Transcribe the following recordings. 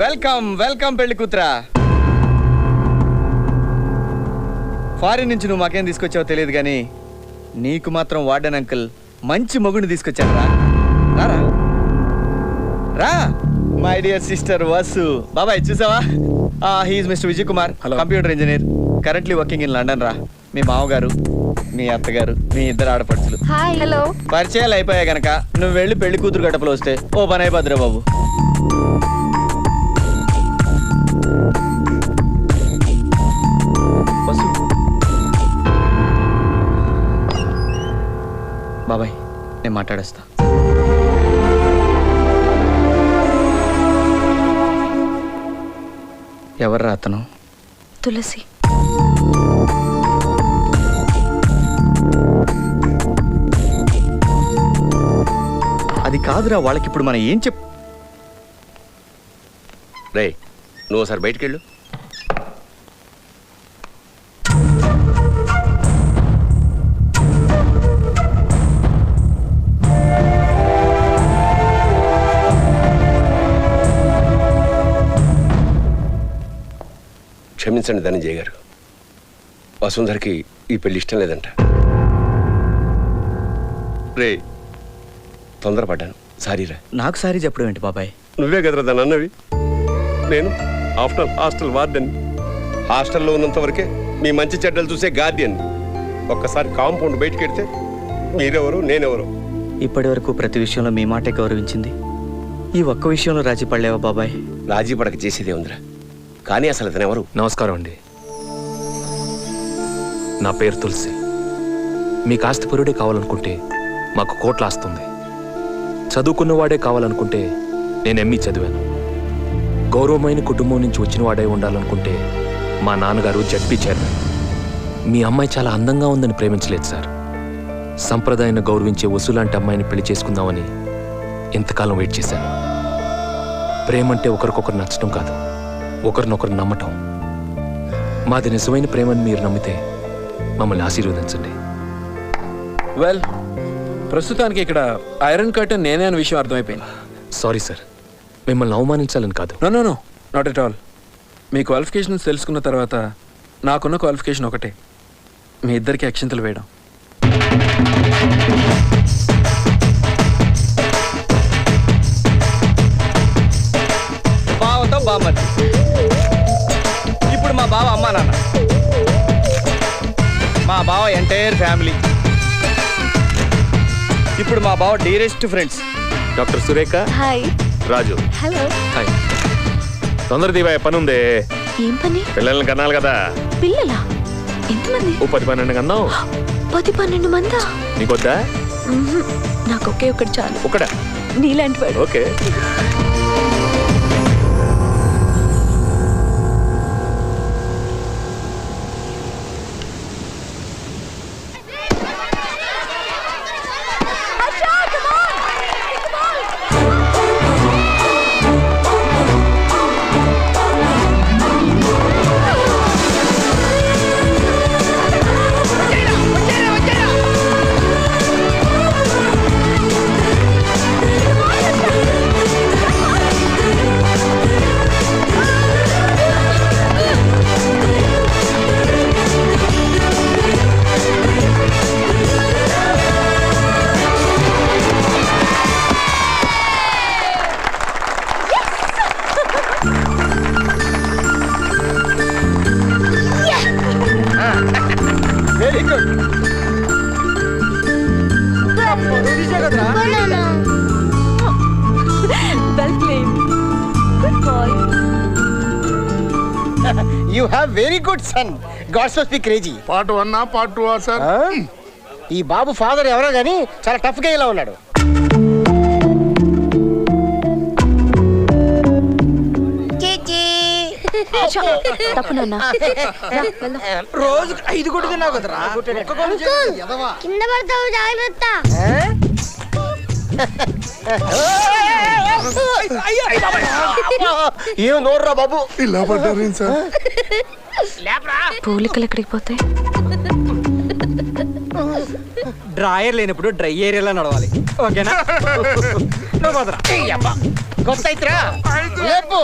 Welcome welcome పెళ్లి కూతురా. Foreign నుంచి నువ్వు మాకేం తీసుకొచ్చావో తెలియదు కానీ నీకు మాత్రం వార్డెన్ అంకుల్ మంచి మొగుడిని తీసుకొచ్చాను రా. రారా రా మై డియర్ సిస్టర్ వసు. బాబాయ్ చూసావా, he is Mr Vijay Kumar, computer engineer, currently working in London రా. మీ మామగారు, మీ అత్తగారు, మీ ఇద్దరు ఆడపడుచులు. హలో. పరిచయాలు అయిపోయాయి గనక నువ్వు వెళ్ళి పెళ్లి కూతురు గడపలో వస్తే ఓ పని అయిపోద్దురా బాబు. వసు బాబాయ్ నేను మాట్లాడేస్తా. ఎవర్రా అతను? తులసి. అది కాదురా, వాళ్ళకి ఇప్పుడు మనం ఏం రే నువ్వు ఒకసారి బయటికి వెళ్ళు. క్షమించండి ధనంజయ్ గారు, వసుంధరకి ఈ పెళ్లి ఇష్టం లేదంట. రే తొందరపడ్డాను, సారీరా. నాకు సారీ చెప్పడం ఏంటి బాబాయ్? నువ్వే కదరా దాన్ని అన్నవి. నేను ఆఫ్టర్ హాస్టల్ వార్డెన్, హాస్టల్లో ఉన్నంత వరకే మీ మంచి చెడ్డలు చూసే గార్డియన్. ఒక్కసారి కాంపౌండ్ బయటికి వెడితే మీరెవరు నేనెవరు. ఇప్పటి వరకు ప్రతి విషయంలో మీ మాటే గౌరవించింది, ఈ ఒక్క విషయంలో రాజీ పడలేవా బాబాయ్? రాజీ పడక చేసేదే ఉందిరా, కానీ అసలు అతను ఎవరు? నమస్కారం అండి, నా పేరు తులసి. మీకు ఆస్తిపరుడే కావాలనుకుంటే మాకు కోట్ల ఆస్తుంది. చదువుకున్నవాడే కావాలనుకుంటే నేను ఎంఈ చదివాను. గౌరవమైన కుటుంబం నుంచి వచ్చిన వాడే ఉండాలనుకుంటే మా నాన్నగారు జడ్పీ చైర్మన్. మీ అమ్మాయి చాలా అందంగా ఉందని ప్రేమించలేదు సార్. సంప్రదాయాన్ని గౌరవించే వసులాంటి అమ్మాయిని పెళ్లి చేసుకుందామని ఇంతకాలం వెయిట్ చేశాను. ప్రేమంటే ఒకరికొకరు నచ్చడం కాదు, ఒకరినొకరు నమ్మటం. మాది నిజమైన ప్రేమని మీరు నమ్మితే మమ్మల్ని ఆశీర్వదించండి. వెల్, ప్రస్తుతానికి ఇక్కడ ఐరన్ కర్టన్ నేనే అనే విషయం అర్థమైపోయింది. సారీ సార్, మిమ్మల్ని అవమానించాలని కాదు. No not at all. మీ క్వాలిఫికేషన్స్ తెలుసుకున్న తర్వాత నాకున్న క్వాలిఫికేషన్ ఒకటే, మీ ఇద్దరికి అక్షింతలు వేయడం. బావతో బామ్మది, ఇప్పుడు మా బావ అమ్మా నాన్న, మా బావ ఎంటైర్ ఫ్యామిలీ, ఇప్పుడు మా బావ dearest friends. Doctor Surekha. Hi. Raju. Hello. Hi. తొందర దీవా, పని ఉంది. ఏం పని? పిల్లల్ని కనాలి కదా. పిల్లలా? ఎంతమంది? 10-12 కన్నావు. 10-12 మందా? నీకొద్దా? నాకు ఒకే ఒకటి చాలు. ఒకడా? నీలాంటి వాడు. Okay. Very good. Well played. Good boy. You have very good son. God must be crazy. Part 1 part 2 sir? ఈ బాబు ఫాదర్ ఎవరో గానీ చాలా టఫ్ గా ఇలా ఉన్నాడు. తప్పు నాన్న. రోజు 5 గుడ్డు తిన్నావు కదరా. కింద పడతావు, జాగ్రత్త. ఏం నోర్రా బాబు, ఇలా పడ్డారు సార్? పోలికలు ఎక్కడికి పోతాయి? డ్రాయర్ లేనప్పుడు డ్రై ఏరియాలో నడవాలి. ఓకేనా? నువ్వు పోదరా. కొత్త అయితరా లేపు.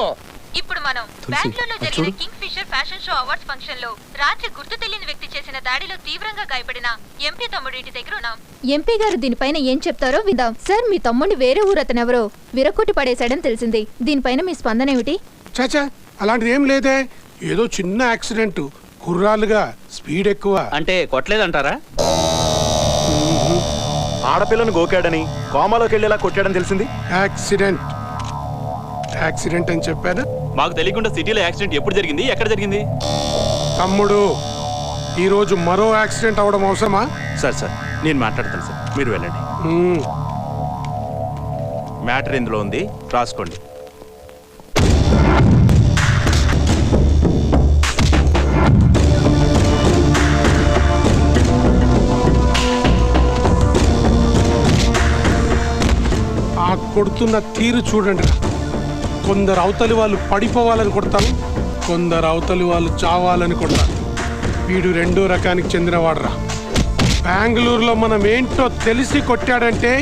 ఇప్పుడు మనం బెంగళూరులో జరిగిన Kingfisher fashion show awards function లో రాత్రి గుర్తు తెలియని వ్యక్తి చేసిన దాడిలో తీవ్రంగా గాయపడిన ఎంపీ తమ్ముడి ఇంటి దగ్గర ఉన్నాం. ఎంపీ గారు దీనిపైన ఏం చెప్తారో విందాం. సార్, మీ తమ్ముడిని వేరే ఊరు అతనెవరో విరక్కొట్టి పడేశాడని తెలిసింది. దీనిపైన మీ స్పందన ఏమిటి? చాచా అలాంటిది ఏం లేదే, ఏదో చిన్న యాక్సిడెంట్, కుర్రాలుగా స్పీడ్ ఎక్కువ. అంటే కొట్టలేదంటారా? ఆడపిల్లను గోకాడని కోమాలోకి వెళ్ళేలా కొట్టాడని తెలిసింది. యాక్సిడెంట్ యాక్సిడెంట్ అని చెప్పాను. మాకు తెలియకుండా సిటీలో యాక్సిడెంట్ ఎప్పుడు జరిగింది, ఎక్కడ జరిగింది? తమ్ముడు, ఈరోజు మరో యాక్సిడెంట్ అవడం అవసరమా? సార్ నేను మాట్లాడతాను సార్, మీరు వెళ్ళండి. మ్యాటర్ ఇందులో ఉంది, రాసుకోండి. ఆ కొడుతున్న తీరు చూడండి. కొందరు అవతలి వాళ్ళు పడిపోవాలని కొడతారు, కొందరు అవతలి వాళ్ళు చావాలని కొడతారు. వీడు రెండో రకానికి చెందినవాడురా. బెంగళూరులో మనం ఏంటో తెలిసి కొట్టాడంటే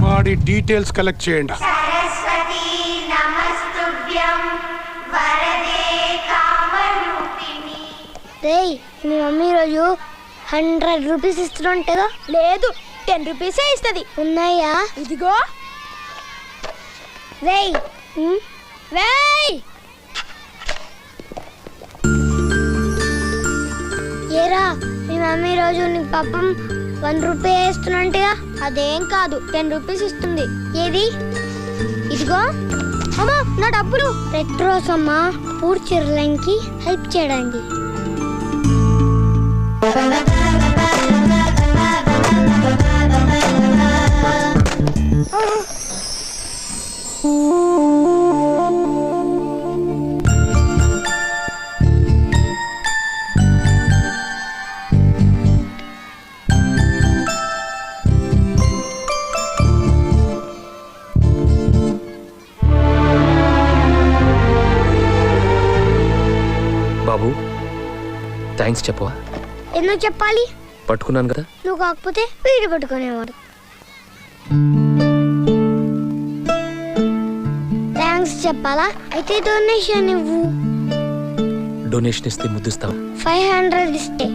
వాడి డీటెయిల్స్ కలెక్ట్ చేయండి. రేయ్, మీ మమ్మీ రోజు 100 రూపీస్ ఇస్తుంటేగా? లేదు, 10 రూపీసే ఇస్తుంది. ఉన్నాయా? ఇదిగో. రేయ్ రేయ్, ఏరా మీ మమ్మీ రోజు నీకు పాపం 1 రూపాయి ఇస్తున్నట్టుగా? అదేం కాదు, 10 రూపీస్ ఇస్తుంది. ఏది? ఇదిగో. అమ్మా, నా డబ్బులు. పెట్రోస్ అమ్మా, పూర్ చిర్లంకి హెల్ప్ చేయడానికి. బాబు, థ్యాంక్స్ చెప్పవా? ఎందుకు చెప్పాలి? పట్టుకున్నాను కదా. నువ్వు కాకపోతే వీడు పట్టుకునేవాడు. థ్యాంక్స్ చెప్పాలా? అయితే డొనేషన్ ఇవ్వు. డొనేషన్ ఇస్తే ముద్దిస్తావా? 500 ఇస్తే.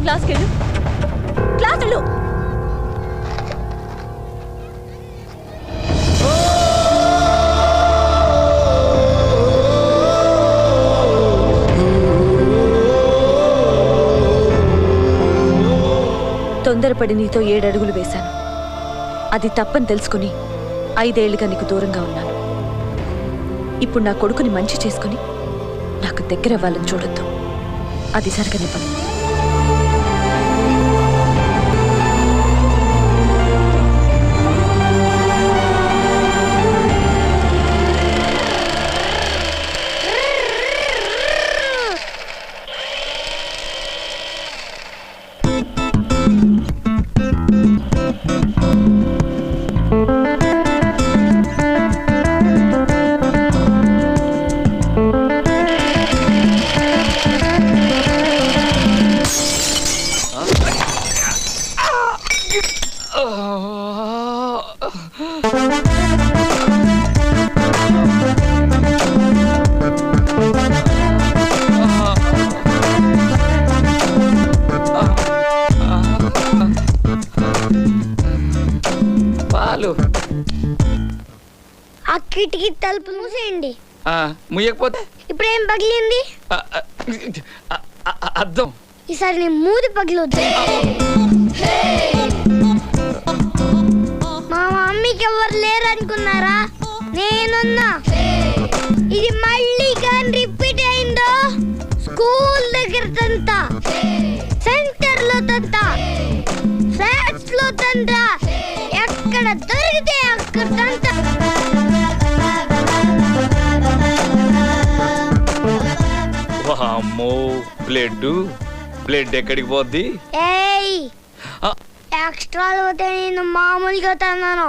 క్లాస్కి వెళ్ళు. తొందరపడి నీతో 7 అడుగులు వేశాను. అది తప్పని తెలుసుకుని 5 ఏళ్లుగా నీకు దూరంగా ఉన్నాను. ఇప్పుడు నా కొడుకుని మంచి చేసుకుని నాకు దగ్గర అవ్వాలని చూడొద్దు. అది జరగనివ్వను. ఆ కిటికీ తలుపు మూసేయండి. ముయ్యకపోతే ఇప్పుడు ఏం పగిలింది? అద్దం. ఈసారి నేను మూది పగిలొద్దు. మా మమ్మీకి ఎవరు లేరు అనుకున్నారా? నేనున్నా. ఇది మళ్ళీ కానీ రిపీట్ అయిందో స్కూల్ దగ్గర తంత, సెంటర్ లో తంత, ఫ్లాట్స్ లో తంత, ఎక్కడ దొరికితే అక్కడ తంత. వామ్మో, బ్లడ్ ఎక్కడికి పోద్ది? ఏయ్ ఎక్స్ట్రా పోతే నేను మామూలుగా తన్నాను.